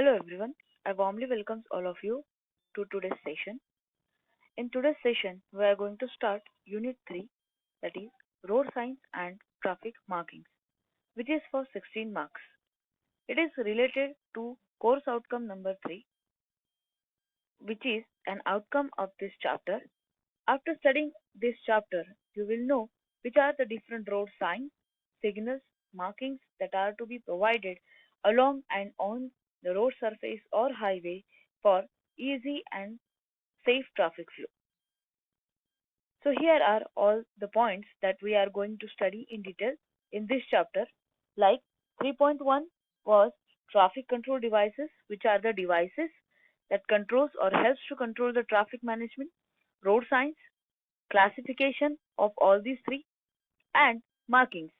Hello everyone, I warmly welcome all of you to today's session. In today's session, we are going to start Unit 3, that is Road Signs and Traffic Markings, which is for 16 marks. It is related to course outcome number 3, which is an outcome of this chapter. After studying this chapter, you will know which are the different road signs, signals, markings that are to be provided along and on the road surface or highway for easy and safe traffic flow. So here are all the points that we are going to study in detail in this chapter. Like 3.1 was traffic control devices, which are the devices that controls or helps to control the traffic management, road signs, classification of all these three, and markings.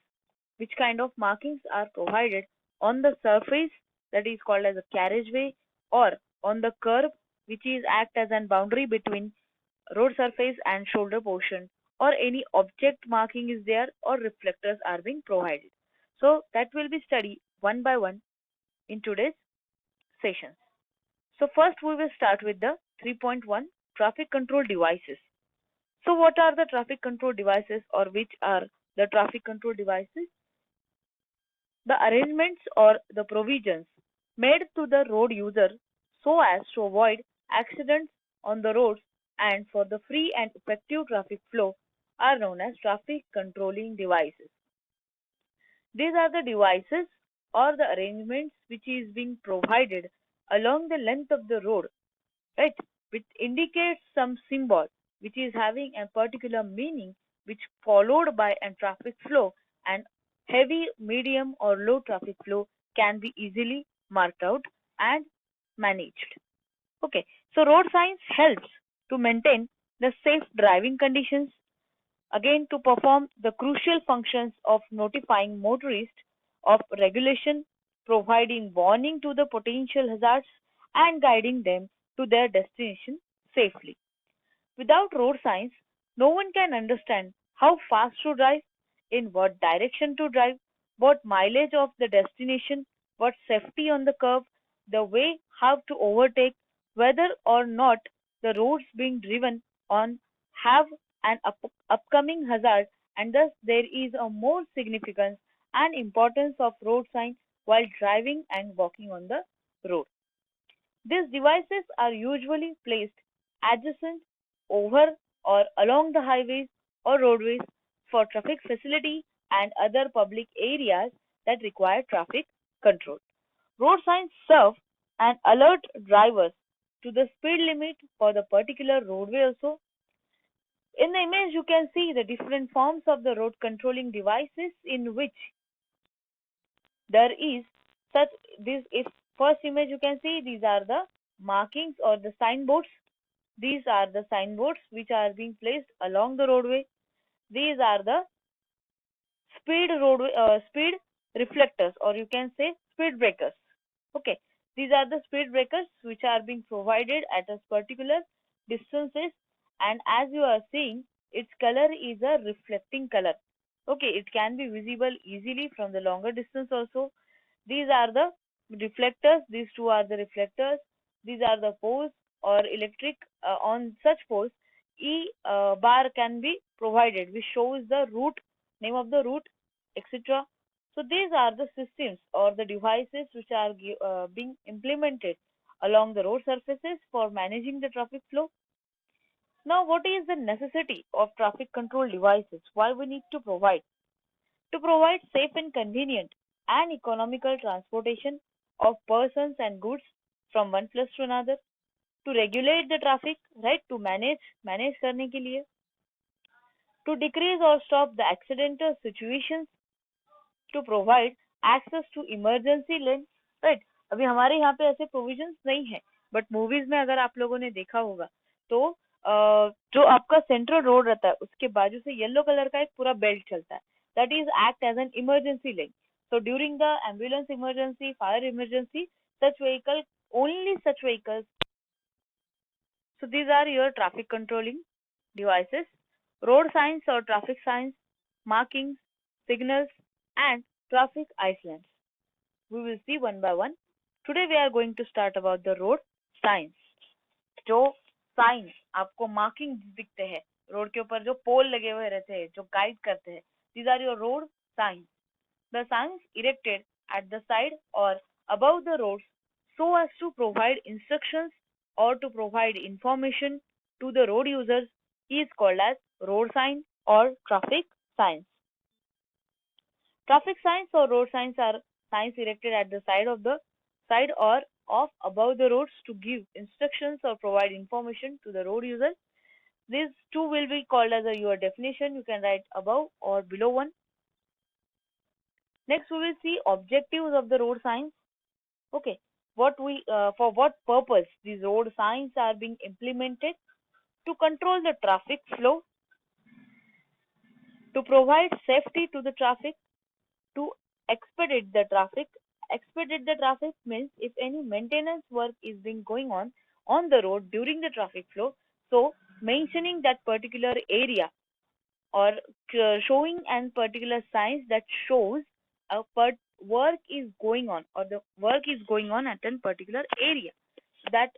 Which kind of markings are provided on the surface, that is called as a carriageway, or on the curb, which is act as an boundary between road surface and shoulder portion, or any object marking is there, or reflectors are being provided. So that will be studied one by one in today's sessions. So first we will start with the 3.1 traffic control devices. So what are the traffic control devices, or which are the traffic control devices? The arrangements or the provisions made to the road user so as to avoid accidents on the roads and for the free and effective traffic flow are known as traffic controlling devices. These are the devices or the arrangements which is being provided along the length of the road, right, which indicates some symbol which is having a particular meaning, which followed by a traffic flow, and heavy, medium or low traffic flow can be easily marked out and managed. Okay, so road signs helps to maintain the safe driving conditions, again to perform the crucial functions of notifying motorists of regulation, providing warning to the potential hazards, and guiding them to their destination safely. Without road signs, no one can understand how fast to drive, in what direction to drive, what mileage of the destination, what safety on the curve, the way how to overtake, whether or not the roads being driven on have an upcoming hazard, and thus there is a more significance and importance of road signs while driving and walking on the road. These devices are usually placed adjacent, over, or along the highways or roadways for traffic facility and other public areas that require traffic control. Road signs serve and alert drivers to the speed limit for the particular roadway also. In the image, you can see the different forms of the road controlling devices in which there is such this if first image you can see these are the markings or the signboards. These are the signboards which are being placed along the roadway. These are the speed reflectors, or you can say speed breakers. Okay, these are the speed breakers which are being provided at a particular distances, and as you are seeing, its color is a reflecting color. Okay, it can be visible easily from the longer distance also. These are the reflectors. These two are the reflectors. These are the poles or electric. On such poles, bar can be provided, which shows the route, name of the route, etc. So these are the systems or the devices which are being implemented along the road surfaces for managing the traffic flow. Now, what is the necessity of traffic control devices? Why we need to provide? To provide safe and convenient and economical transportation of persons and goods from one place to another, to regulate the traffic, right, to manage करने के लिए, to decrease or stop the accidental situations, to provide access to emergency lanes, right. अभी हमारे यहाँ पे ऐसे provisions नहीं है, बट मूवीज में अगर आप लोगों ने देखा होगा तो जो आपका सेंट्रल रोड रहता है उसके बाजू से येलो कलर का एक पूरा बेल्ट चलता है, that is act as an emergency lane. So during the ambulance emergency, fire emergency, only such vehicles. So these are your traffic controlling devices. Road signs or traffic signs, markings, signals, and traffic islands. We will see one by one Today we are going to start about the road signs. जो sign आपको marking दिखते हैं road के ऊपर, जो पोल लगे हुए रहते हैं जो गाइड करते हैं, these are your road signs. The signs erected at the side or above the roads so as to provide instructions or to provide information to the road users is called as road sign or traffic signs. Traffic signs or road signs are signs erected at the side or of above the roads to give instructions or provide information to the road user. These two will be called as your definition. You can write above or below one. Next, we will see objectives of the road signs. Okay, for what purpose these road signs are being implemented? To control the traffic flow, to provide safety to the traffic, to expedite the traffic. Expedite the traffic means if any maintenance work is being going on the road during the traffic flow, so mentioning that particular area or showing and particular signs that shows a work is going on or the work is going on at a particular area. That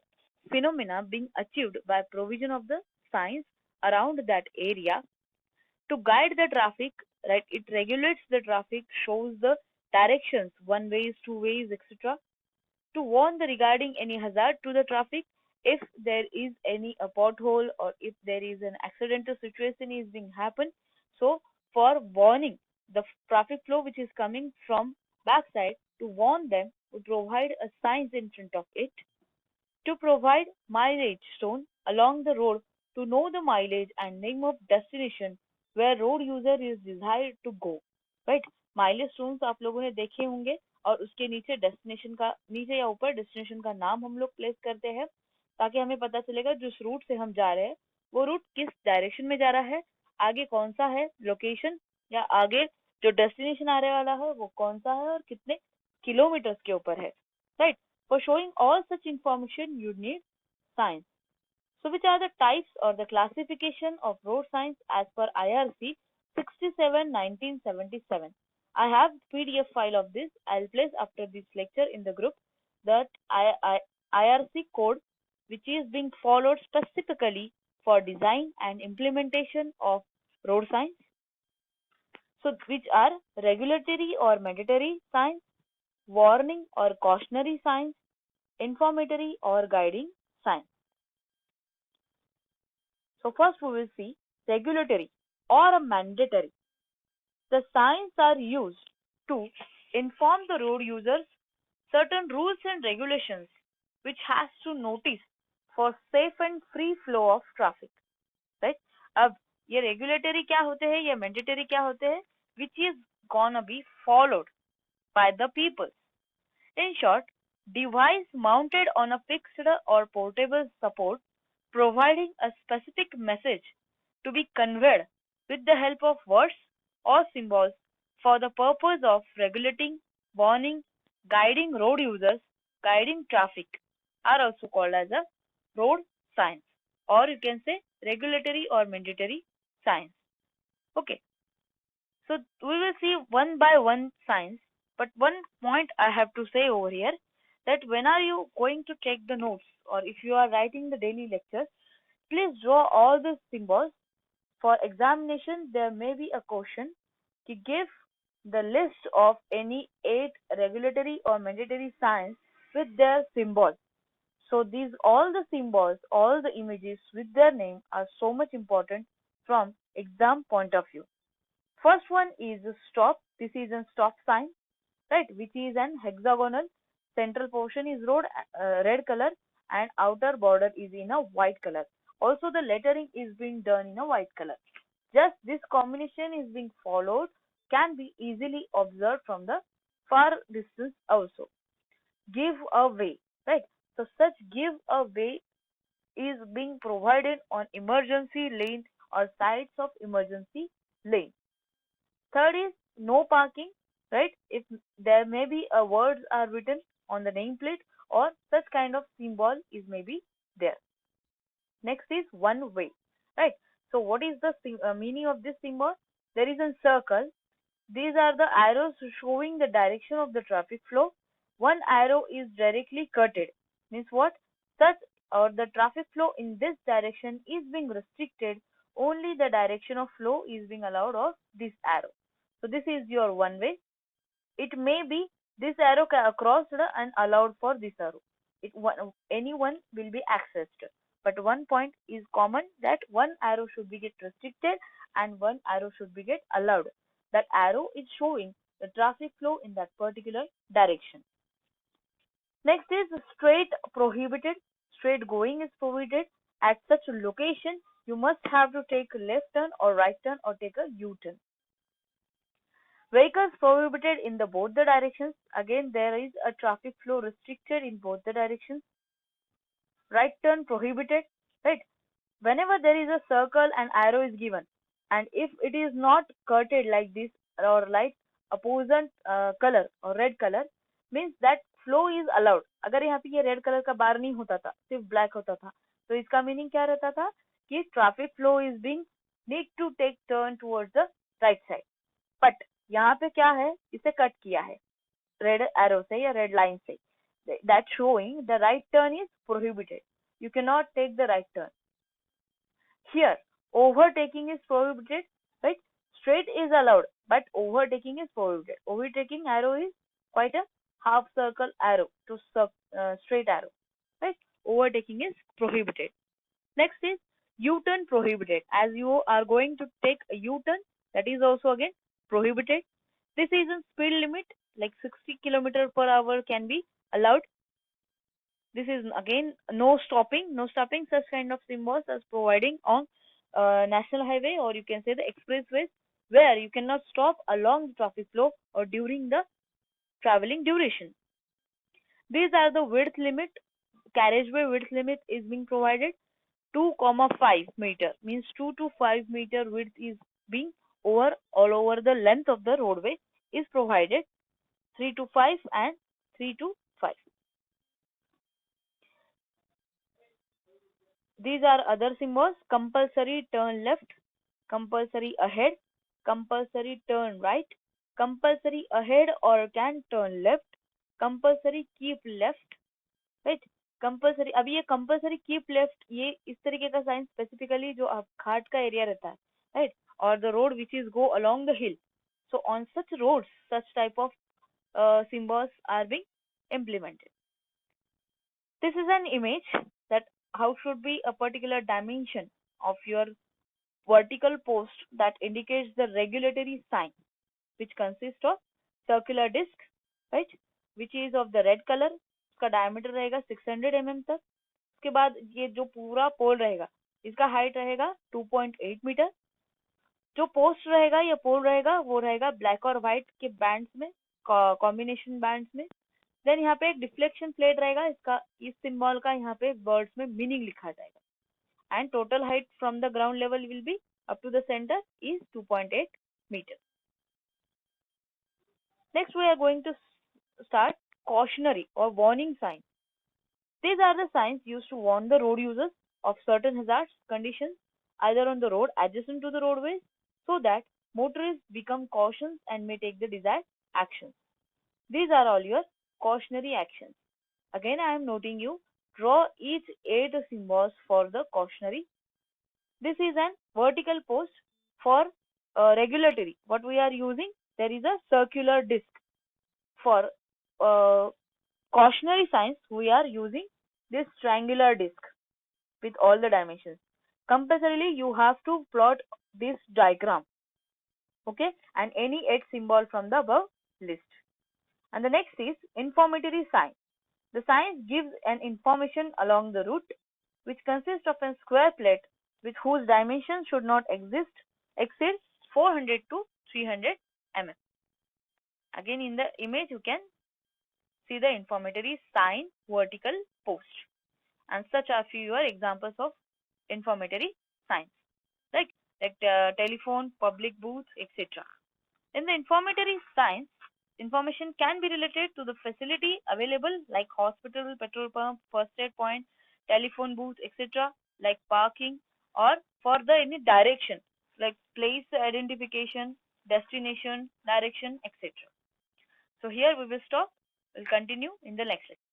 phenomena being achieved by provision of the signs around that area to guide the traffic, right? It regulates the traffic, shows the directions, one ways, two ways, etc. To warn the regarding any hazard to the traffic, if there is any a pothole or if there is an accidental situation is being happen. So for warning the traffic flow which is coming from backside, to warn them, to provide a signs in front of it, to provide mileage stone along the road to know the mileage and name of destination where road user is desired to go. Right? Mileage stones आप लोगों ने देखे होंगे और उसके नीचे destination का, नीचे या ऊपर डेस्टिनेशन का नाम हम लोग प्लेस करते हैं ताकि हमें पता चलेगा जिस रूट से हम जा रहे हैं वो रूट किस डायरेक्शन में जा रहा है, आगे कौन सा है लोकेशन, या आगे जो डेस्टिनेशन आने वाला है वो कौन सा है और कितने किलोमीटर्स के ऊपर है. Right? For showing all such information, you need signs. So, which are the types or the classification of road signs as per IRC 67/1977? I have PDF file of this. I'll place after this lecture in the group that IRC code which is being followed specifically for design and implementation of road signs. So, which are regulatory or mandatory signs, warning or cautionary signs, informatory or guiding signs. So first we will see regulatory or mandatory. The signs are used to inform the road users certain rules and regulations which has to notice for safe and free flow of traffic. Right? अब ये regulatory क्या होते हैं, ये mandatory क्या होते हैं, which is gonna be followed by the people. In short, device mounted on a fixed or portable support providing a specific message to be conveyed with the help of words or symbols for the purpose of regulating, warning, guiding road users, guiding traffic are also called as a road signs, or you can say regulatory or mandatory signs. Okay, so we will see one by one signs, but one point I have to say over here that when are you going to take the notes or if you are writing the daily lectures, please draw all the symbols. For examination, there may be a question to give the list of any 8 regulatory or mandatory signs with their symbol. So these all the symbols, all the images with their name are so much important from exam point of view. First one is stop. This is a stop sign, right? Which is an hexagonal. Central portion is red color and outer border is in a white color. Also the lettering is being done in a white color. Just this combination is being followed can be easily observed from the far distance also. Give a way, right? So such give a way is being provided on emergency lane or sides of emergency lane. Third is no parking, right? If there may be a words are written on the nameplate or such kind of symbol is maybe there. Next is one way, right? So what is the meaning of this symbol? There is a circle. These are the arrows showing the direction of the traffic flow. one arrow is directly cutted. Means what? Such or the traffic flow in this direction is being restricted. Only the direction of flow is being allowed of this arrow. So this is your one way. It may be this arrow crossed and allowed for this arrow. Anyone will be accessed. But one point is common, that one arrow should be get restricted and one arrow should be get allowed. That arrow is showing the traffic flow in that particular direction. Next is straight prohibited. Straight going is prohibited. At such a location, you must have to take a left turn or right turn or take a U-turn. Vehicles prohibited in the both the directions. Again, there is a traffic flow restricted in both the directions. Right turn prohibited. Right. Whenever there is a circle, an arrow is given, and if it is not cutted like this or like opposite color or red color, means that flow is allowed. अगर यहाँ पे ये red colour का बार नहीं होता था, सिर्फ black होता था, तो इसका मीनिंग क्या रहता था कि traffic flow is being need to take turn towards the right side. But यहाँ पे क्या है, इसे कट किया है रेड एरो से या रेड लाइन से. That showing the right turn is prohibited. You cannot take the right turn. Here, overtaking is prohibited, right? Straight is allowed, but overtaking is prohibited. Overtaking arrow is quite a half circle arrow to straight arrow, right? Overtaking is prohibited. Next is U-turn prohibited. As you are going to take a U-turn, that is also again prohibited. This is a speed limit, like 60 km/h can be allowed. This is again no stopping. No stopping. Such kind of symbols as providing on national highway, or you can say the expressways, where you cannot stop along the traffic flow or during the traveling duration. These are the width limit. Carriageway width limit is being provided. 2,5 meter means 2 to 5 meter width is being over all over the length of the roadway is provided. 3 to 5 and 3 to 5. These are other symbols: compulsory turn left, compulsory ahead, compulsory turn right, compulsory ahead or can turn left, compulsory keep left, right? Compulsory, अभी ये compulsory keep left, ये इस तरीके का sign specifically जो आप घाट का area रहता है, राइट, और the road which is go along the hill. So on such roads, such type of symbols are being implemented. This is an image that how should be a particular dimension of your vertical post that indicates the regulatory sign, which consists of circular disc, right, which is of the red color. इसका diameter रहेगा 600 mm तक. उसके बाद ये जो पूरा पोल रहेगा, इसका हाइट रहेगा 2.8 मीटर. जो पोस्ट रहेगा या पोल रहेगा वो रहेगा ब्लैक और व्हाइट के बैंड्स में, कॉम्बिनेशन बैंड्स में. देन यहाँ पे एक डिफ्लेक्शन प्लेट रहेगा. इसका इस सिंबल का यहाँ पे वर्ड्स में मीनिंग लिखा जाएगा. And total height from the ground level will be up to the centre is 2.8 metre. Next we are going to start cautionary or warning signs. These are the signs used to warn the road users of certain hazards conditions either on the road adjacent to the roadways, so that motorists become cautious and may take the desired actions. These are all your cautionary actions. Again, I am noting you draw each 8 symbols for the cautionary. This is an vertical post for regulatory. What we are using, there is a circular disc. For cautionary signs, we are using this triangular disc with all the dimensions. Compulsorily, you have to plot this diagram, okay, and any 8 symbol from the above list. And the next is informatory sign. The sign gives an information along the route, which consists of a square plate with whose dimensions should not exceed 400 to 300 mm. Again, in the image you can see the informatory sign vertical post, and such are few examples of informatory signs, like telephone, public booth, etc. In the informatory signs, information can be related to the facility available like hospital, petrol pump, first aid point, telephone booth, etc., like parking, or for the any direction like place identification, destination, direction, etc. So here we will stop. We'll continue in the next lesson.